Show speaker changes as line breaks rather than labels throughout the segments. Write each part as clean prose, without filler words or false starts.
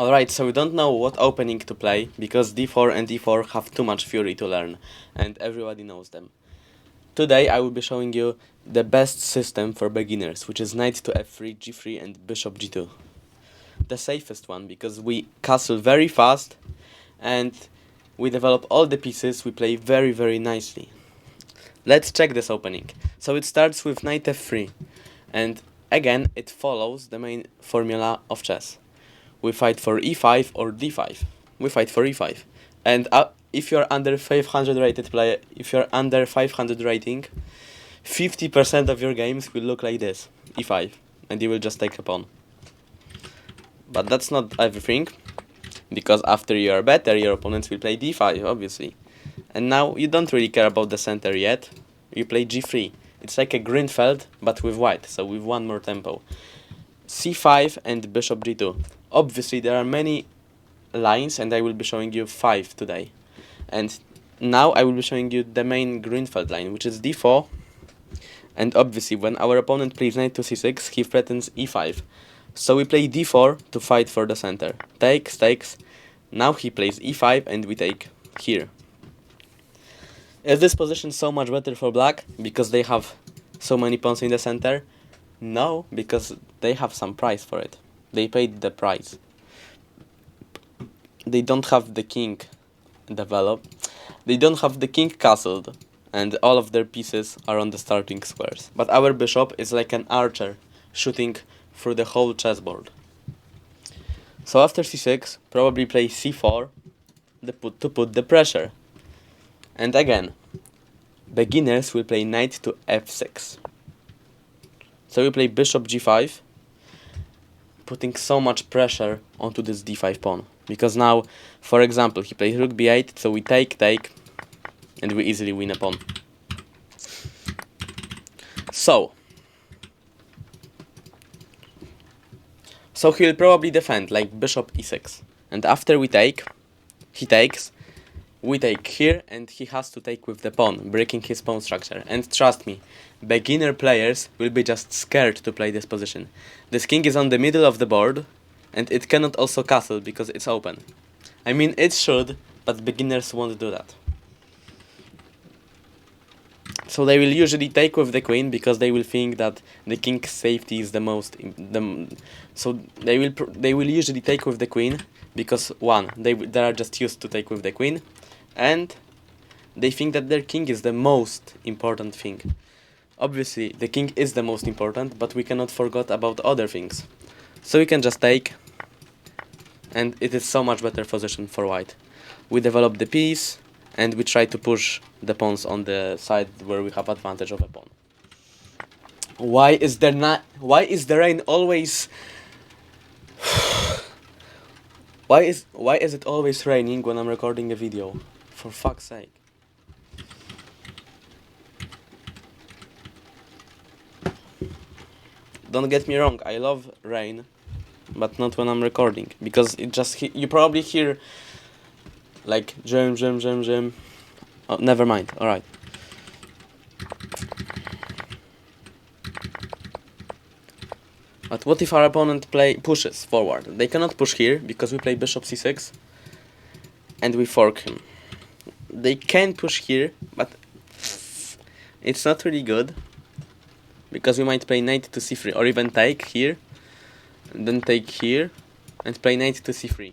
Alright, so we don't know what opening to play, because d4 and e4 have too much fury to learn, and everybody knows them. Today I will be showing you the best system for beginners, which is knight to f3, g3 and bishop g2. The safest one, because we castle very fast, and we develop all the pieces, we play very nicely. Let's check this opening. So it starts with knight f3, and again it follows the main formula of chess. We fight for e5 or d5. We fight for e5. And if you're under 500 rated player, if you're under 500 rating, 50% of your games will look like this, e5, and you will just take a pawn. But that's not everything, because after you are better, your opponents will play d5, obviously. And now you don't really care about the center yet, you play g3. It's like a Greenfeld, but with white, so with one more tempo. c5 and bishop g2. Obviously there are many lines, and I will be showing you 5 today. And now I will be showing you the main Greenfeld line, which is d4. And obviously when our opponent plays knight to c6, he threatens e5. So we play d4 to fight for the center. Takes, takes. Now he plays e5 and we take here. Is this position so much better for black because they have so many pawns in the center? No, because they have some price for it. They paid the price. They don't have the king developed. They don't have the king castled, and all of their pieces are on the starting squares. But our bishop is like an archer, shooting through the whole chessboard. So after c6, probably play c4 to put the pressure. And again, beginners will play knight to f6. So we play bishop g5, putting so much pressure onto this d5 pawn. Because now, for example, he plays rook b8, so we take, and we easily win a pawn. So he'll probably defend, like bishop e6. And after we take, he takes, we take here, and he has to take with the pawn, breaking his pawn structure. And trust me, beginner players will be just scared to play this position. This king is on the middle of the board, and it cannot also castle because it's open. I mean, it should, but beginners won't do that. So they will usually take with the queen because they will think that the king's safety is the most. So they will usually take with the queen because one, they are just used to take with the queen, and they think that their king is the most important thing. Obviously, the king is the most important, but we cannot forget about other things. So we can just take, and it is so much better position for white. We develop the piece, and we try to push the pawns on the side where we have advantage of a pawn. Why is the rain always why is it always raining when I'm recording a video? For fuck's sake. Don't get me wrong, I love rain, but not when I'm recording, because it just you probably hear like jam. Oh, never mind. All right. But what if our opponent pushes forward? They cannot push here because we play bishop c6 and we fork him. They can push here, but it's not really good because we might play knight to c3 or even take here and then take here and play knight to c3.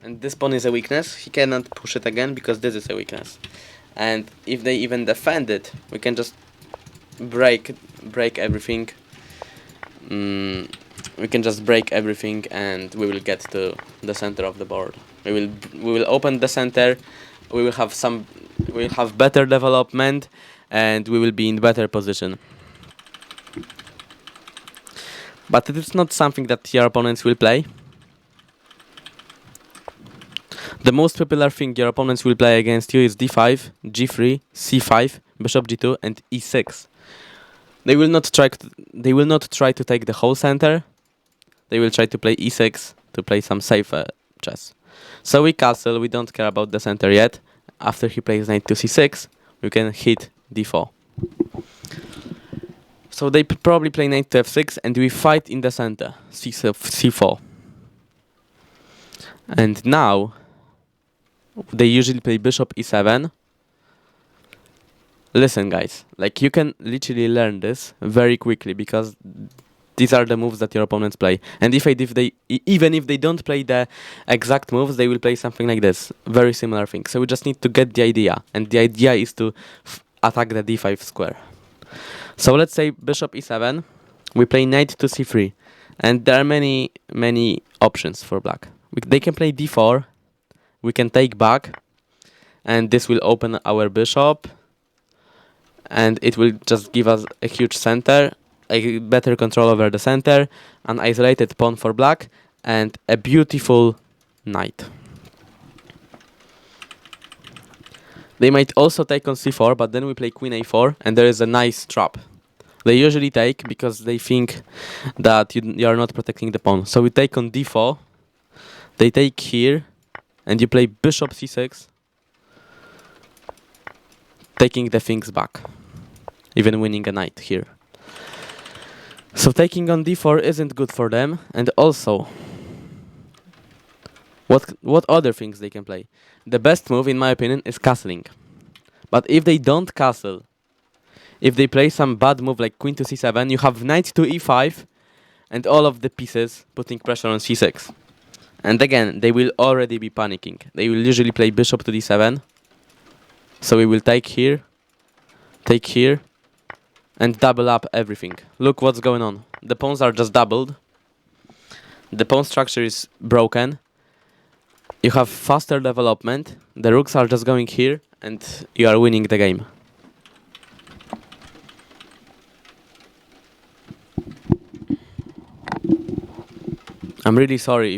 And this pawn is a weakness. He cannot push it again because this is a weakness. And if they even defend it, we can just break everything. We can just break everything, and we will get to the center of the board. We will open the center. We will have better development, and we will be in better position. But it is not something that your opponents will play. The most popular thing your opponents will play against you is d5, g3, c5, bishop g2, and e6. They will not try to take the whole center. They will try to play e6 to play some safer chess. So we castle. We don't care about the center yet. After he plays knight to c6, we can hit d4. So they probably play knight to f6, and we fight in the center, c4. And now they usually play bishop e7. Listen, guys, like you can literally learn this very quickly because these are the moves that your opponents play. And even if they don't play the exact moves, they will play something like this, very similar thing. So we just need to get the idea, and the idea is to attack the d5 square. So let's say bishop e7, we play knight to c3, and there are many options for black. They can play d4, we can take back, and this will open our bishop, and it will just give us a huge center, a better control over the center, an isolated pawn for black, and a beautiful knight. They might also take on c4, but then we play queen a4, and there is a nice trap. They usually take because they think that you are not protecting the pawn. So we take on d4, they take here, and you play bishop c6, taking the things back, even winning a knight here. So taking on d4 isn't good for them, and also, what other things they can play? The best move, in my opinion, is castling. But if they don't castle, if they play some bad move like queen to c7, you have knight to e5, and all of the pieces putting pressure on c6. And again, they will already be panicking. They will usually play bishop to d7. So we will take here, and double up everything. Look what's going on. The pawns are just doubled. The pawn structure is broken. You have faster development. The rooks are just going here, and you are winning the game. I'm really sorry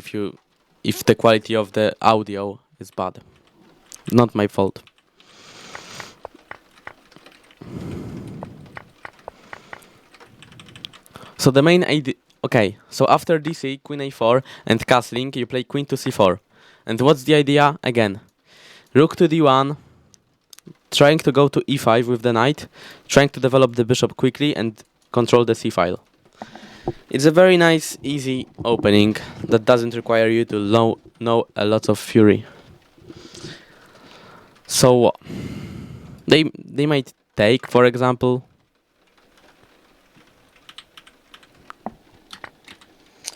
if the quality of the audio is bad. Not my fault. So the main idea... Okay, so after dc, queen a4, and castling, you play queen to c4. And what's the idea? Again, rook to d1, trying to go to e5 with the knight, trying to develop the bishop quickly and control the c-file. It's a very nice, easy opening that doesn't require you to know a lot of fury. So they might take, for example.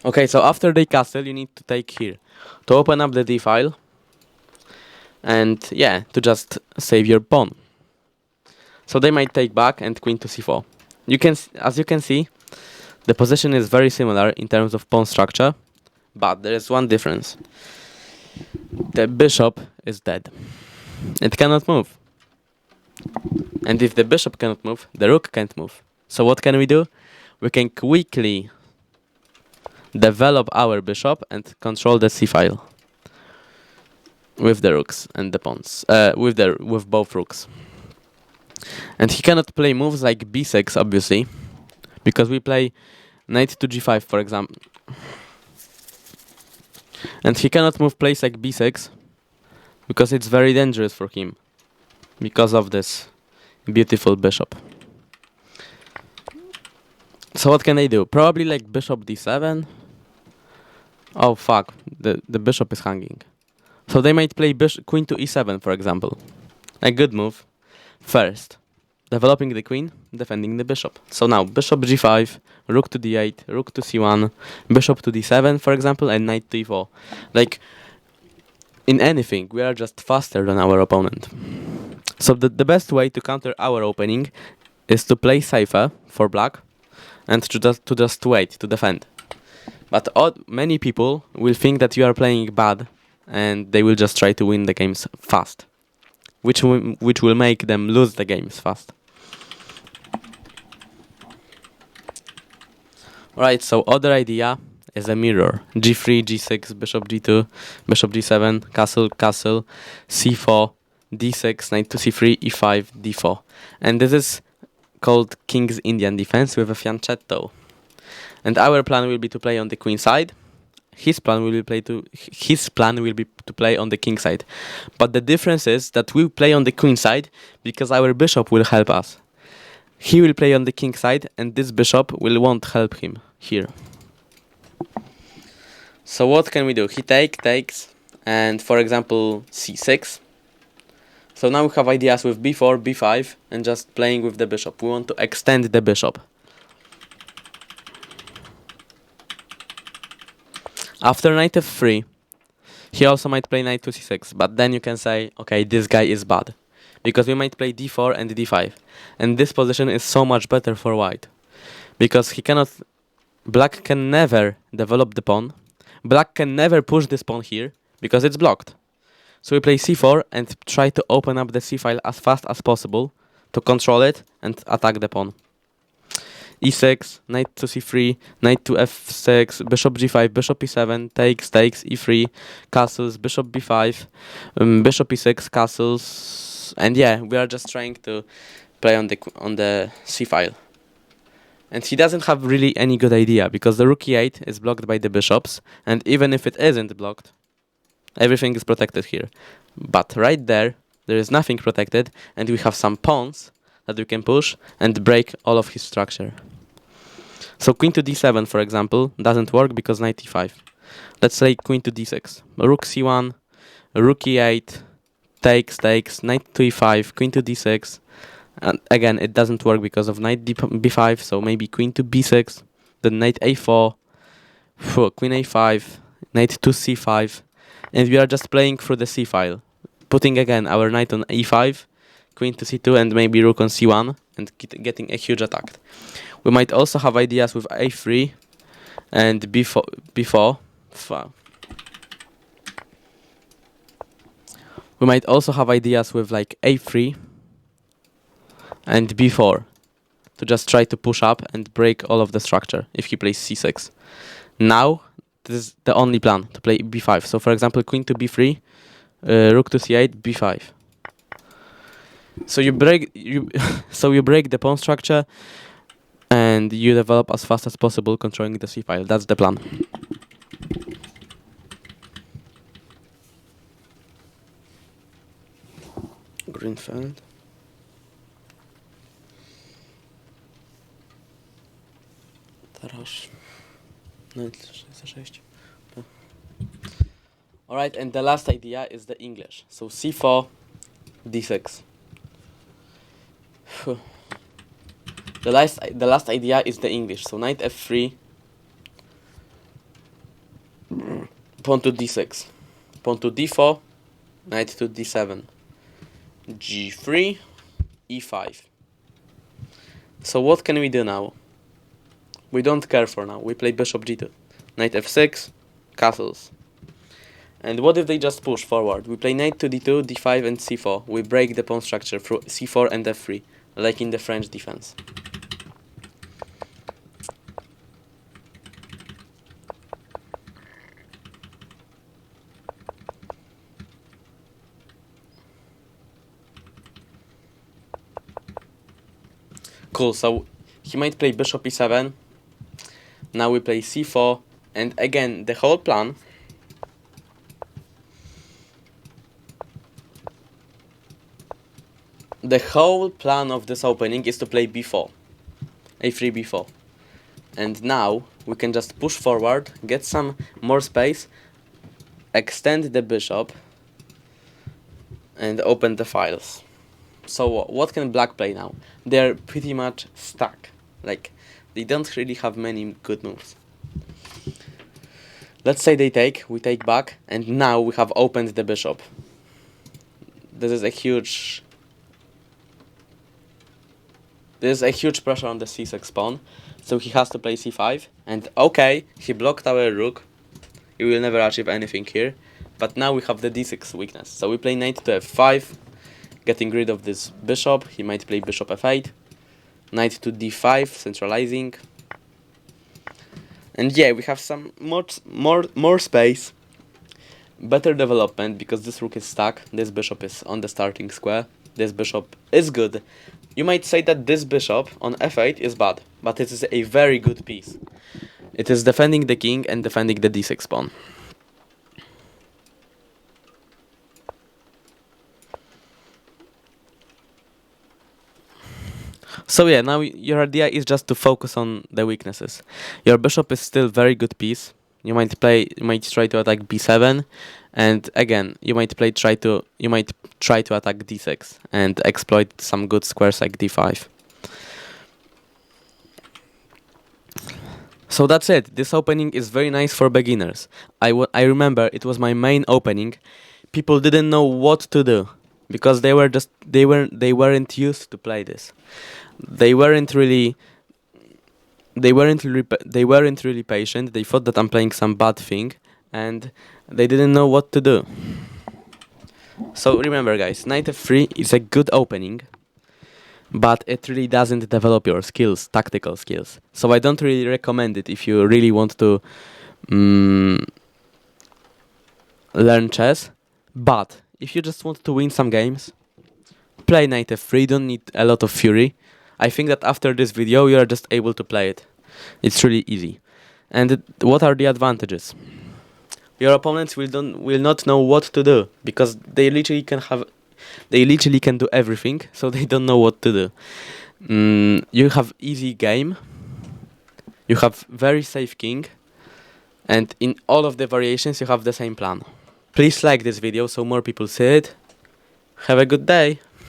Okay, so after they castle, you need to take here to open up the d-file, and yeah, to just save your pawn. So they might take back and queen to c4. As you can see, the position is very similar in terms of pawn structure, but there is one difference. The bishop is dead. It cannot move. And if the bishop cannot move, the rook can't move. So what can we do? We can quickly develop our bishop and control the c-file with the rooks and the pawns, with both rooks. And he cannot play moves like b6, obviously, because we play knight to g5, for example. And he cannot move plays like b6 because it's very dangerous for him because of this beautiful bishop. So what can they do? Probably like bishop d7. Oh fuck, the bishop is hanging. So they might play queen to e7, for example. A good move. First, developing the queen, defending the bishop. So now, bishop g5, rook to d8, rook to c1, bishop to d7, for example, and knight to e4. Like, in anything, we are just faster than our opponent. So the best way to counter our opening is to play safer for black and to just wait, to defend. But many people will think that you are playing bad and they will just try to win the games fast, which will make them lose the games fast. Alright, so other idea is a mirror. g3, g6, bishop g2, bishop g7, castle, castle, c4, d6, knight to c3, e5, d4. And this is called King's Indian defense with a fianchetto. And our plan will be to play on the queen side. His plan will be to play on the king side. But the difference is that we play on the queen side because our bishop will help us. He will play on the king side and this bishop won't help him here. So what can we do? He takes. and for example c6. So now we have ideas with b4, b5, and just playing with the bishop. We want to extend the bishop. After knight f3, he also might play knight to c6, but then you can say, okay, this guy is bad, because we might play d4 and d5, and this position is so much better for white, because black can never develop the pawn, black can never push this pawn here, because it's blocked. So we play c4 and try to open up the c-file as fast as possible to control it and attack the pawn. e6, knight to c3, knight to f6, bishop g5, bishop e7, takes, e3, castles, bishop b5, bishop e6, castles, and yeah, we are just trying to play on the c-file. And he doesn't have really any good idea, because the rook e8 is blocked by the bishops, and even if it isn't blocked, everything is protected here. But right there is nothing protected, and we have some pawns that we can push and break all of his structure. So queen to d7, for example, doesn't work because knight e5. Let's say queen to d6. Rook c1, rook e8, takes, knight to e5, queen to d6. And again, it doesn't work because of knight b5, so maybe queen to b6, then knight a4, queen a5, knight to c5, and we are just playing through the c-file, putting again our knight on e5, queen to c2, and maybe rook on c1, and getting a huge attack. We might also have ideas with a3 and b4. We might also have ideas with like a3 and b4 to just try to push up and break all of the structure if he plays c6. Now, this is the only plan, to play b5. So for example, queen to b3, rook to c8, b5. So you break the pawn structure, and you develop as fast as possible, controlling the c-file. That's the plan. Greenfeld. Teraz. No, 6. Alright, and the last idea is the English. So c4, d6. The last idea is the English. So knight f3, pawn to d6, pawn to d4, knight to d7, g3, e5. So what can we do now? We don't care for now. We play bishop g2, knight f6, castles. And what if they just push forward? We play knight to d2, d5, and c4. We break the pawn structure through c4 and f3, like in the French defense. Cool, so he might play bishop e7. Now we play c4, and again, the whole plan of this opening is to play b4, a3, b4. And now we can just push forward, get some more space, extend the bishop, and open the files. So what can black play now? They're pretty much stuck. Like, they don't really have many good moves. Let's say they take, we take back, and now we have opened the bishop. This is a huge pressure on the c6 pawn, so he has to play c5, and okay, he blocked our rook. He will never achieve anything here, but now we have the d6 weakness. So we play knight to f5, getting rid of this bishop. He might play bishop f8, knight to d5, centralizing. And yeah, we have some more space, better development, because this rook is stuck, this bishop is on the starting square, this bishop is good. You might say that this bishop on f8 is bad, but it is a very good piece. It is defending the king and defending the d6 pawn. So yeah, now your idea is just to focus on the weaknesses. Your bishop is still very good piece. You might try to attack b7, and again you might try to attack d6 and exploit some good squares like d5. So that's it. This opening is very nice for beginners. I remember it was my main opening. People didn't know what to do because they weren't used to play this. They weren't really patient. They thought that I'm playing some bad thing, and they didn't know what to do. So remember, guys, knight f3 is a good opening, but it really doesn't develop your skills, tactical skills. So I don't really recommend it if you really want to learn chess. But if you just want to win some games, play knight f3. Don't need a lot of fury. I think that after this video you are just able to play it. It's really easy. And what are the advantages? Your opponents will not know what to do because they literally can do everything, so they don't know what to do. You have easy game. You have very safe king, and in all of the variations you have the same plan. Please like this video so more people see it. Have a good day.